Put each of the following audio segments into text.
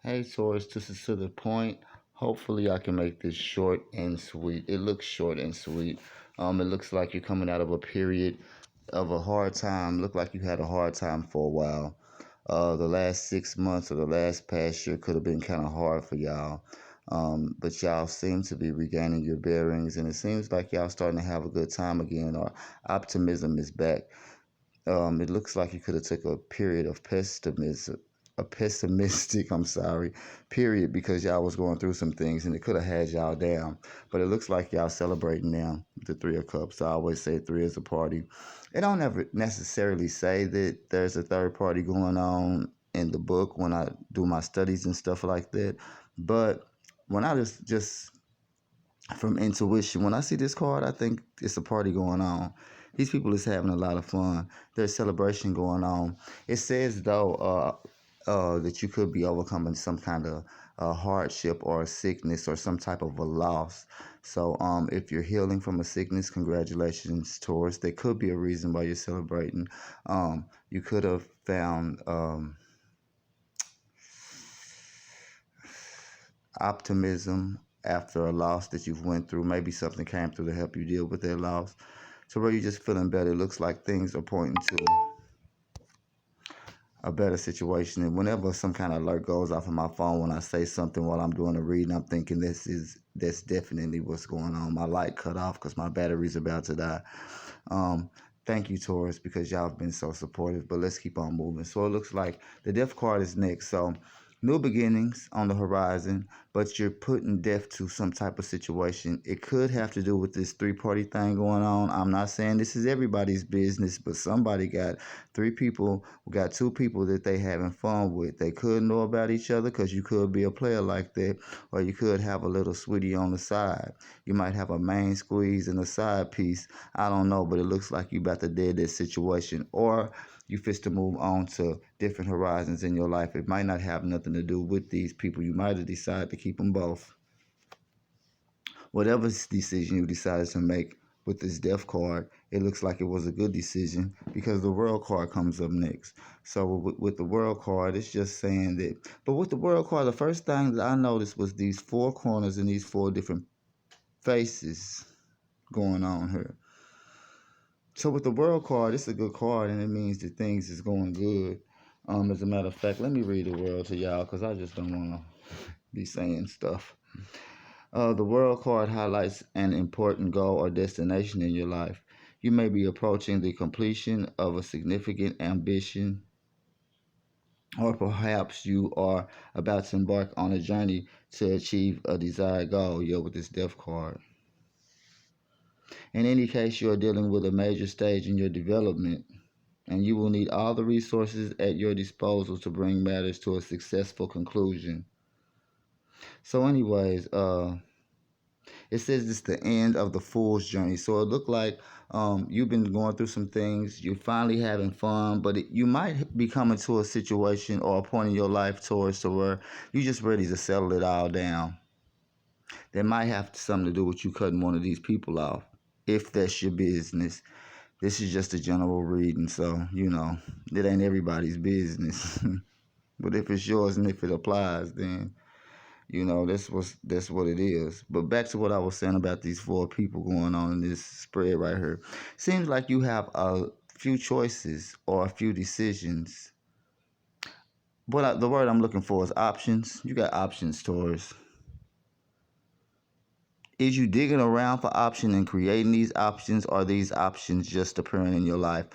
Hey Taurus, this is to the point. Hopefully I can make this short and sweet. It looks short and sweet. It looks like you're coming out of a period of a hard time. Look like you had a hard time for a while. The last 6 months or the last past year could have been kind of hard for y'all. But y'all seem to be regaining your bearings, and it seems like y'all starting to have a good time again, or optimism is back. It looks like you could have took a period of pessimism, a pessimistic, I'm sorry, period, because y'all was going through some things and it could have had y'all down. But it looks like y'all celebrating now with the Three of Cups. I always say three is a party. It don't ever necessarily say that there's a third party going on in the book when I do my studies and stuff like that. But when I just from intuition. When I see this card, I think it's a party going on. These people is having a lot of fun. There's celebration going on. It says though that you could be overcoming some kind of hardship or a sickness or some type of a loss. So if you're healing from a sickness, congratulations, Taurus. There could be a reason why you're celebrating. You could have found optimism after a loss that you've went through. Maybe something came through to help you deal with that loss. So where you're just feeling better, it looks like things are pointing to a better situation. And whenever some kind of alert goes off of my phone when I say something while I'm doing a reading, I'm thinking that's definitely what's going on. My light cut off because my battery's about to die. Thank you, Taurus, because y'all have been so supportive. But let's keep on moving. So it looks like the death card is next. So new beginnings on the horizon, but you're putting death to some type of situation. It could have to do with this three-party thing going on. I'm not saying this is everybody's business, but somebody got three people, got two people that they having fun with. They could know about each other because you could be a player like that, or you could have a little sweetie on the side. You might have a main squeeze and a side piece. I don't know, but it looks like you about to dead this situation, or you fix to move on to different horizons in your life. It might not have nothing to do with these people. You might have decided to keep them both. Whatever decision you decided to make with this death card, it looks like it was a good decision because the world card comes up next. So with the world card, it's just saying that. But with the world card, the first thing that I noticed was these four corners and these four different faces going on here. So with the world card, it's a good card, and it means that things is going good. As a matter of fact, let me read the world to y'all because I just don't want to be saying stuff. The world card highlights an important goal or destination in your life. You may be approaching the completion of a significant ambition, or perhaps you are about to embark on a journey to achieve a desired goal. Yo, with this death card. In any case, you are dealing with a major stage in your development, and you will need all the resources at your disposal to bring matters to a successful conclusion. So, anyways, it says it's the end of the fool's journey. So it looked like you've been going through some things. You're finally having fun, but you might be coming to a situation or a point in your life towards to where you're just ready to settle it all down. That might have something to do with you cutting one of these people off, if that's your business. This is just a general reading, so it ain't everybody's business. But if it's yours and if it applies, then that's what it is. But back to what I was saying about these four people going on in this spread right here. Seems like you have a few choices or a few decisions. But the word I'm looking for is options. You got options, Taurus. Is you digging around for options and creating these options, or these options just appearing in your life?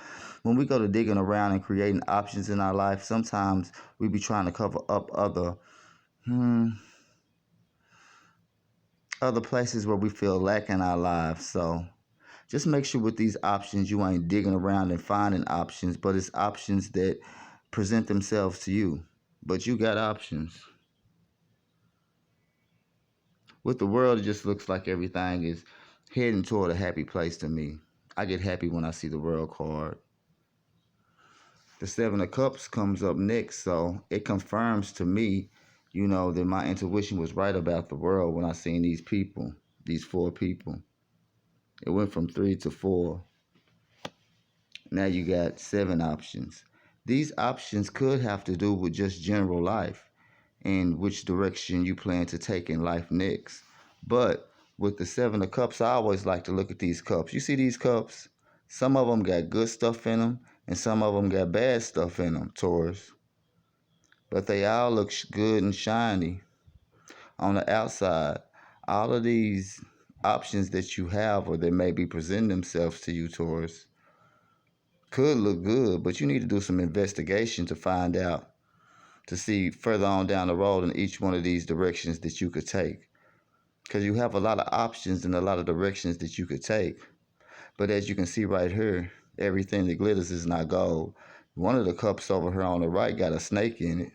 When we go to digging around and creating options in our life, sometimes we be trying to cover up other places where we feel lack in our lives. So just make sure with these options you ain't digging around and finding options, but it's options that present themselves to you. But you got options. With the world, it just looks like everything is heading toward a happy place to me. I get happy when I see the world card. The Seven of Cups comes up next, so it confirms to me, that my intuition was right about the world when I seen these people, these four people. It went from 3 to 4. Now you got 7 options. These options could have to do with just general life. and which direction you plan to take in life next. But with the Seven of Cups, I always like to look at these cups. You see these cups? Some of them got good stuff in them, and some of them got bad stuff in them, Taurus. But they all look good and shiny on the outside. All of these options that you have or that may be presenting themselves to you, Taurus, could look good, but you need to do some investigation to find out, to see further on down the road in each one of these directions that you could take. Because you have a lot of options and a lot of directions that you could take. But as you can see right here, everything that glitters is not gold. One of the cups over here on the right got a snake in it.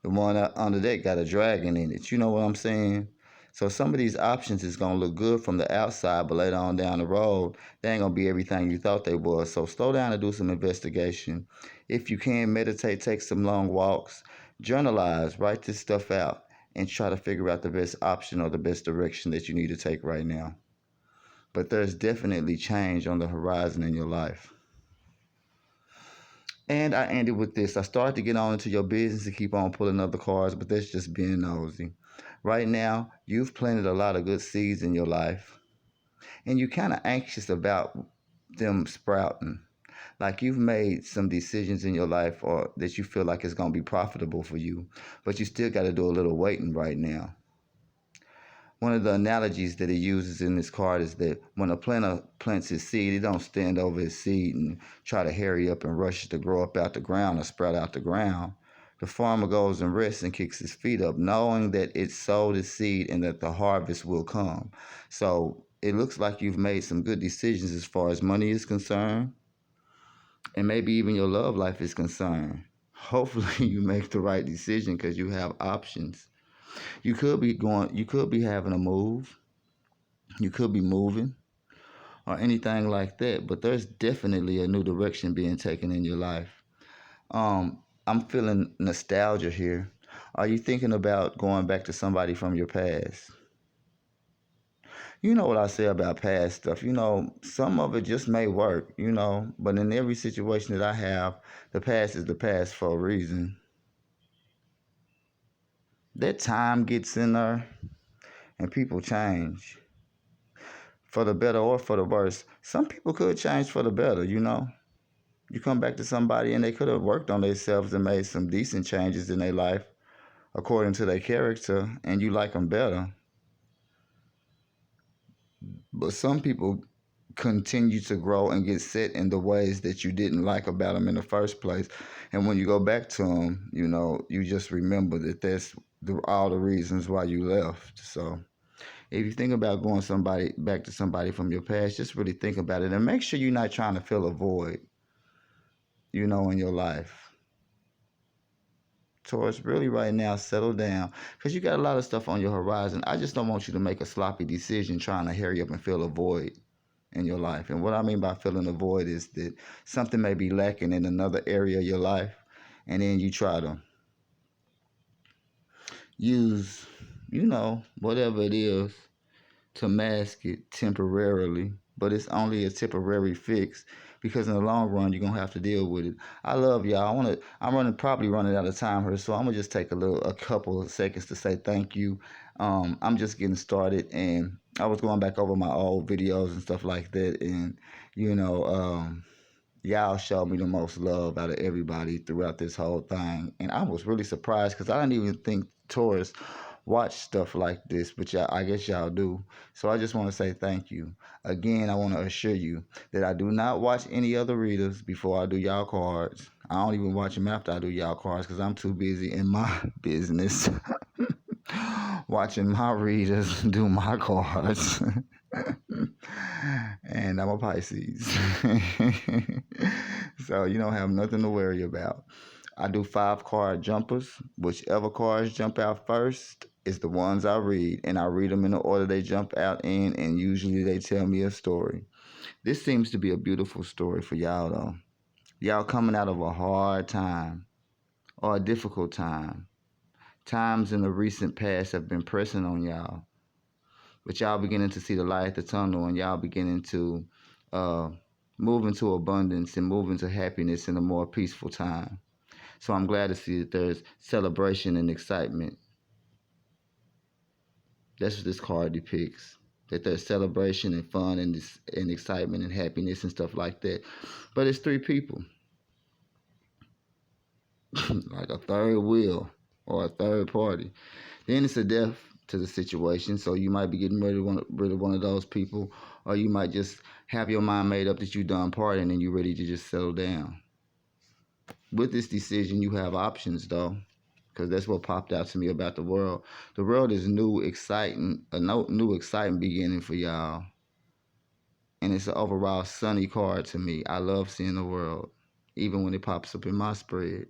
The one under that got a dragon in it. You know what I'm saying? So some of these options is gonna look good from the outside, but later on down the road, they ain't gonna be everything you thought they was. So slow down and do some investigation. If you can, meditate, take some long walks, journalize, write this stuff out, and try to figure out the best option or the best direction that you need to take right now. But there's definitely change on the horizon in your life. And I ended with this. I started to get on into your business and keep on pulling up the cards, but that's just being nosy. Right now, you've planted a lot of good seeds in your life, and you're kind of anxious about them sprouting. Like you've made some decisions in your life or that you feel like it's going to be profitable for you, but you still got to do a little waiting right now. One of the analogies that he uses in this card is that when a planter plants his seed, he don't stand over his seed and try to hurry up and rush it to grow up out the ground or sprout out the ground. The farmer goes and rests and kicks his feet up, knowing that it sowed his seed and that the harvest will come. So it looks like you've made some good decisions as far as money is concerned, and maybe even your love life is concerned. Hopefully you make the right decision because you have options. You could be having a move, you could be moving or anything like that, but there's definitely a new direction being taken in your life. I'm feeling nostalgia here. Are you thinking about going back to somebody from your past? You know what I say about past stuff. Some of it just may work, but in every situation that I have, the past is the past for a reason. That time gets in there and people change for the better or for the worse. Some people could change for the better. You come back to somebody and they could have worked on themselves and made some decent changes in their life according to their character, and you like them better. But some people continue to grow and get set in the ways that you didn't like about them in the first place. And when you go back to them, you just remember that that's all the reasons why you left. So if you think about going somebody back to somebody from your past, just really think about it and make sure you're not trying to fill a void, in your life. Taurus, really right now, settle down because you got a lot of stuff on your horizon. I just don't want you to make a sloppy decision trying to hurry up and fill a void in your life. And what I mean by filling a void is that something may be lacking in another area of your life, and then you try to use, whatever it is to mask it temporarily, but it's only a temporary fix because in the long run you're gonna have to deal with it. I love y'all. I'm probably running out of time here, so I'm gonna just take a couple of seconds to say thank you. I'm just getting started, and I was going back over my old videos and stuff like that, and you know, y'all showed me the most love out of everybody throughout this whole thing, and I was really surprised because I didn't even think Taurus watch stuff like this, but y'all, I guess y'all do. So I just want to say thank you. Again, I want to assure you that I do not watch any other readers before I do y'all cards. I don't even watch them after I do y'all cards because I'm too busy in my business watching my readers do my cards. And I'm a Pisces. So you don't have nothing to worry about. I do 5 card jumpers. Whichever cards jump out first is the ones I read, and I read them in the order they jump out in, and usually they tell me a story. This seems to be a beautiful story for y'all, though. Y'all coming out of a hard time or a difficult time. Times in the recent past have been pressing on y'all, but y'all beginning to see the light at the tunnel, and y'all beginning to uh, move into abundance and move into happiness in a more peaceful time. So I'm glad to see that there's celebration and excitement. That's what this card depicts. That there's celebration and fun and and excitement and happiness and stuff like that. But it's three people, like a third wheel or a third party. Then it's a death to the situation. So you might be getting rid of one of those people, or you might just have your mind made up that you're done partying and you're ready to just settle down. With this decision, you have options though, because that's what popped out to me about the world. The world is new, exciting, a new, exciting beginning for y'all, and it's an overall sunny card to me. I love seeing the world, even when it pops up in my spread.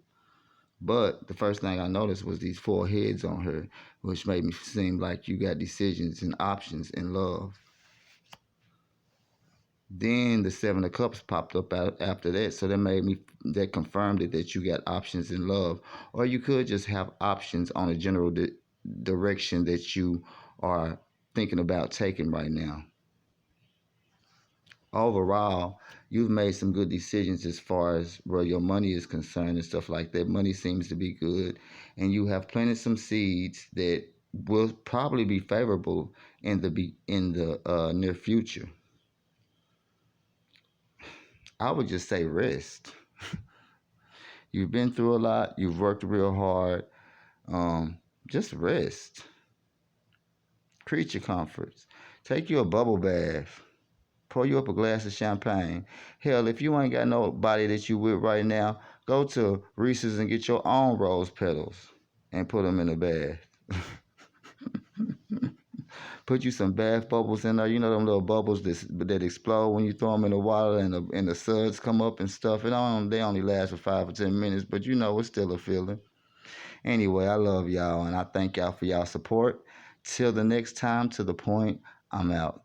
But the first thing I noticed was these four heads on her, which made me seem like you got decisions and options in love. Then the Seven of Cups popped up after that, so that confirmed it that you got options in love, or you could just have options on a general direction that you are thinking about taking right now. Overall, you've made some good decisions as far as where your money is concerned and stuff like that. Money seems to be good, and you have planted some seeds that will probably be favorable in the near future. I would just say rest. You've been through a lot. You've worked real hard. Just rest. Creature comforts. Take you a bubble bath. Pour you up a glass of champagne. Hell, if you ain't got nobody that you with right now, go to Reese's and get your own rose petals and put them in the bath. Put you some bath bubbles in there. You know them little bubbles that explode when you throw them in the water and the suds come up and stuff. They only last for 5 or 10 minutes, but you know it's still a feeling. Anyway, I love y'all and I thank y'all for y'all support. Till the next time, to the point, I'm out.